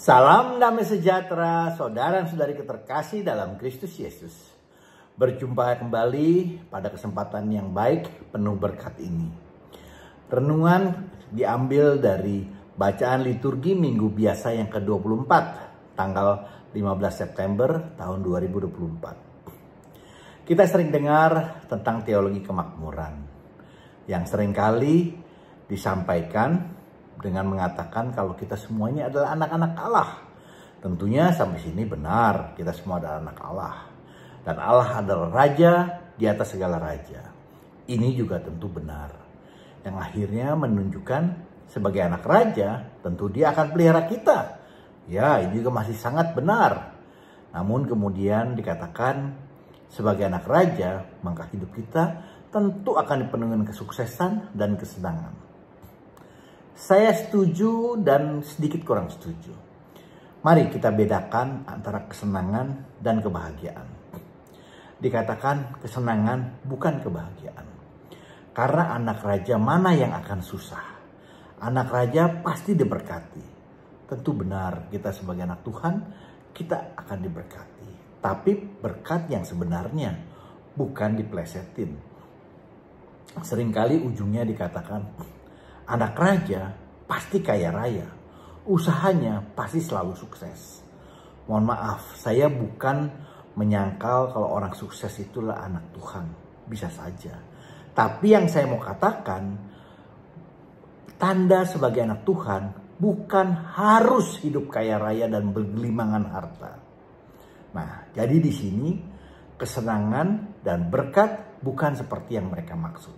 Salam damai sejahtera, saudara dan saudari terkasih dalam Kristus Yesus. Berjumpa kembali pada kesempatan yang baik penuh berkat ini. Renungan diambil dari bacaan liturgi Minggu Biasa yang ke-24, tanggal 15 September tahun 2024. Kita sering dengar tentang teologi kemakmuran, yang seringkali disampaikan dengan mengatakan kalau kita semuanya adalah anak-anak Allah. Tentunya sampai sini benar, kita semua adalah anak Allah. Dan Allah adalah Raja di atas segala raja. Ini juga tentu benar. Yang akhirnya menunjukkan sebagai anak raja, tentu dia akan pelihara kita. Ya, ini juga masih sangat benar. Namun kemudian dikatakan sebagai anak raja, maka hidup kita tentu akan dipenuhi dengan kesuksesan dan kesenangan. Saya setuju dan sedikit kurang setuju. Mari kita bedakan antara kesenangan dan kebahagiaan. Dikatakan kesenangan bukan kebahagiaan. Karena anak raja mana yang akan susah? Anak raja pasti diberkati. Tentu benar, kita sebagai anak Tuhan, kita akan diberkati. Tapi berkat yang sebenarnya bukan diplesetin. Seringkali ujungnya dikatakan, anak raja pasti kaya raya, usahanya pasti selalu sukses. Mohon maaf, saya bukan menyangkal kalau orang sukses itulah anak Tuhan. Bisa saja. Tapi yang saya mau katakan, tanda sebagai anak Tuhan bukan harus hidup kaya raya dan bergelimangan harta. Nah, jadi di sini kesenangan dan berkat bukan seperti yang mereka maksud.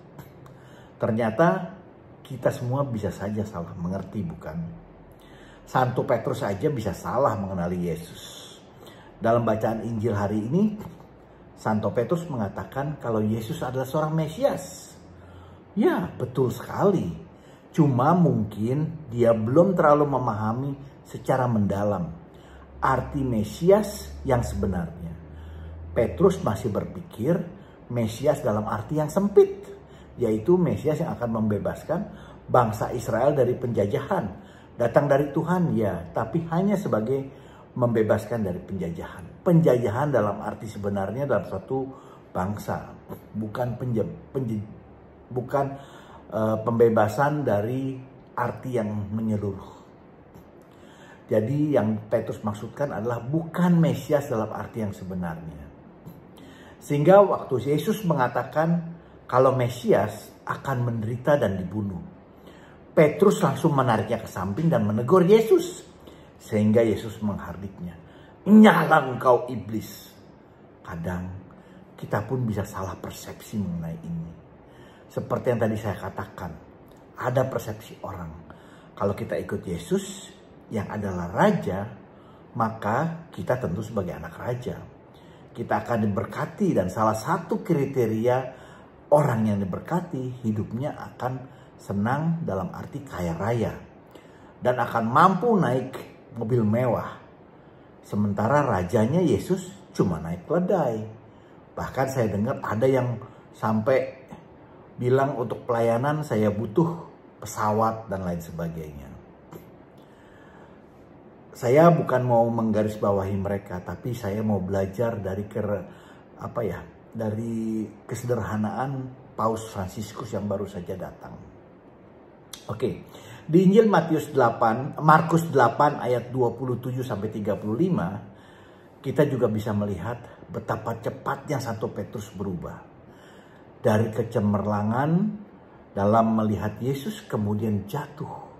Ternyata kita semua bisa saja salah mengerti, bukan? Santo Petrus saja bisa salah mengenali Yesus. Dalam bacaan Injil hari ini, Santo Petrus mengatakan kalau Yesus adalah seorang Mesias. Ya, betul sekali. Cuma mungkin dia belum terlalu memahami secara mendalam arti Mesias yang sebenarnya. Petrus masih berpikir Mesias dalam arti yang sempit, yaitu Mesias yang akan membebaskan bangsa Israel dari penjajahan. Datang dari Tuhan, ya, tapi hanya sebagai membebaskan dari penjajahan. Penjajahan dalam arti sebenarnya dalam suatu bangsa, bukan pembebasan dari arti yang menyeluruh. Jadi yang Petrus maksudkan adalah bukan Mesias dalam arti yang sebenarnya. Sehingga waktu Yesus mengatakan kalau Mesias akan menderita dan dibunuh, Petrus langsung menariknya ke samping dan menegur Yesus. Sehingga Yesus menghardiknya. Nyala engkau iblis. Kadang kita pun bisa salah persepsi mengenai ini. Seperti yang tadi saya katakan, ada persepsi orang. Kalau kita ikut Yesus yang adalah Raja, maka kita tentu sebagai anak Raja. Kita akan diberkati dan salah satu kriteria orang yang diberkati hidupnya akan senang dalam arti kaya raya. Dan akan mampu naik mobil mewah. Sementara rajanya Yesus cuma naik keledai. Bahkan saya dengar ada yang sampai bilang untuk pelayanan saya butuh pesawat dan lain sebagainya. Saya bukan mau menggarisbawahi mereka, tapi saya mau belajar dari dari kesederhanaan Paus Fransiskus yang baru saja datang. Oke, di Injil Markus 8 ayat 27 sampai 35, kita juga bisa melihat betapa cepatnya Santo Petrus berubah. Dari kecemerlangan dalam melihat Yesus kemudian jatuh.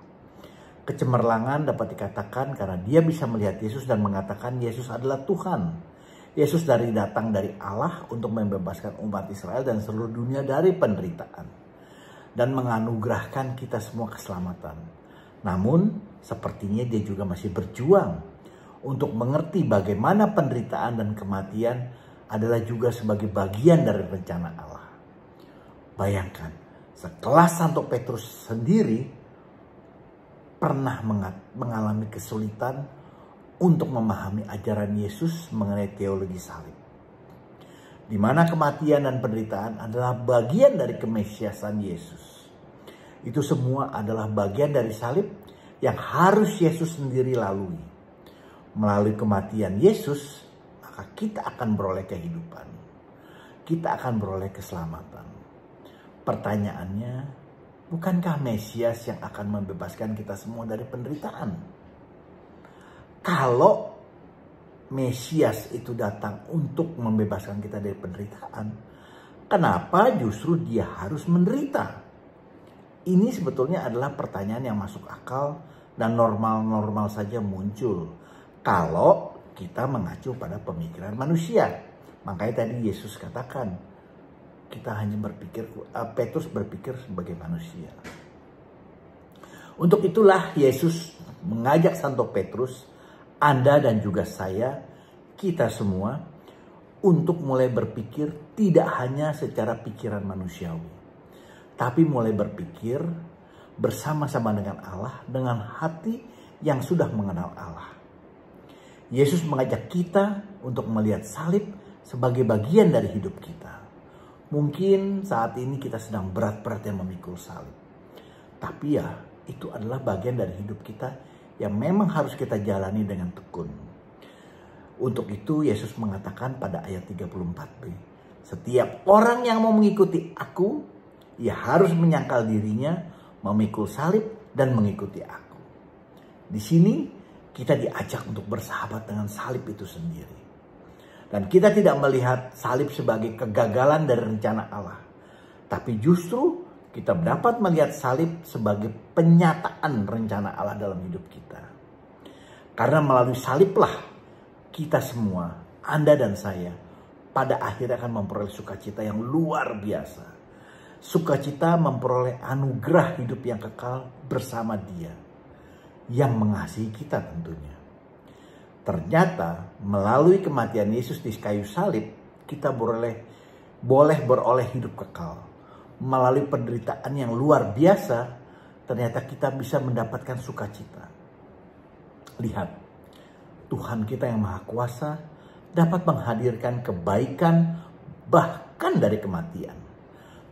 Kecemerlangan dapat dikatakan karena dia bisa melihat Yesus dan mengatakan Yesus adalah Tuhan. Yesus datang dari Allah untuk membebaskan umat Israel dan seluruh dunia dari penderitaan. Dan menganugerahkan kita semua keselamatan. Namun sepertinya dia juga masih berjuang untuk mengerti bagaimana penderitaan dan kematian adalah juga sebagai bagian dari rencana Allah. Bayangkan, sekelas Santo Petrus sendiri pernah mengalami kesulitan untuk memahami ajaran Yesus mengenai teologi salib. Di mana kematian dan penderitaan adalah bagian dari kemesiasan Yesus. Itu semua adalah bagian dari salib yang harus Yesus sendiri lalui. Melalui kematian Yesus, maka kita akan beroleh kehidupan. Kita akan beroleh keselamatan. Pertanyaannya, bukankah Mesias yang akan membebaskan kita semua dari penderitaan? Kalau Mesias itu datang untuk membebaskan kita dari penderitaan, kenapa justru dia harus menderita? Ini sebetulnya adalah pertanyaan yang masuk akal dan normal-normal saja muncul kalau kita mengacu pada pemikiran manusia. Makanya tadi Yesus katakan, kita hanya berpikir, Petrus berpikir sebagai manusia. Untuk itulah Yesus mengajak Santo Petrus, Anda dan juga saya, kita semua, untuk mulai berpikir tidak hanya secara pikiran manusiawi, tapi mulai berpikir bersama-sama dengan Allah, dengan hati yang sudah mengenal Allah. Yesus mengajak kita untuk melihat salib sebagai bagian dari hidup kita. Mungkin saat ini kita sedang berat-beratnya memikul salib. Tapi ya, itu adalah bagian dari hidup kita yang memang harus kita jalani dengan tekun. Untuk itu Yesus mengatakan pada ayat 34b, setiap orang yang mau mengikuti aku, ia harus menyangkal dirinya, memikul salib dan mengikuti aku. Di sini kita diajak untuk bersahabat dengan salib itu sendiri. Dan kita tidak melihat salib sebagai kegagalan dari rencana Allah. Tapi justru kita dapat melihat salib sebagai penyataan rencana Allah dalam hidup kita. Karena melalui saliblah kita semua, Anda dan saya, pada akhirnya akan memperoleh sukacita yang luar biasa. Sukacita memperoleh anugerah hidup yang kekal bersama Dia, yang mengasihi kita tentunya. Ternyata melalui kematian Yesus di kayu salib, kita boleh beroleh hidup kekal. Melalui penderitaan yang luar biasa, ternyata kita bisa mendapatkan sukacita. Lihat, Tuhan kita yang Maha Kuasa dapat menghadirkan kebaikan bahkan dari kematian.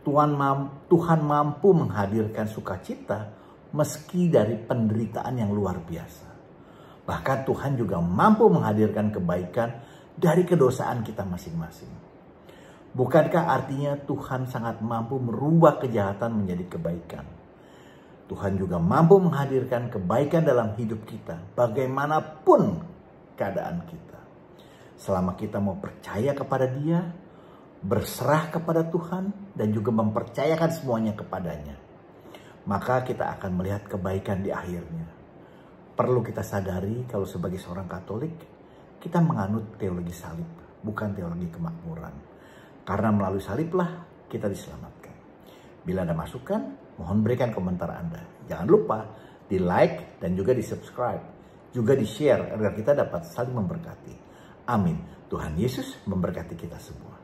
Tuhan mampu menghadirkan sukacita meski dari penderitaan yang luar biasa. Bahkan Tuhan juga mampu menghadirkan kebaikan dari kedosaan kita masing-masing. Bukankah artinya Tuhan sangat mampu merubah kejahatan menjadi kebaikan? Tuhan juga mampu menghadirkan kebaikan dalam hidup kita, bagaimanapun keadaan kita. Selama kita mau percaya kepada Dia, berserah kepada Tuhan, dan juga mempercayakan semuanya kepadanya, maka kita akan melihat kebaikan di akhirnya. Perlu kita sadari kalau sebagai seorang Katolik, kita menganut teologi salib, bukan teologi kemakmuran. Karena melalui saliblah kita diselamatkan. Bila ada masukan, mohon berikan komentar Anda. Jangan lupa di like dan juga di subscribe. Juga di share agar kita dapat saling memberkati. Amin. Tuhan Yesus memberkati kita semua.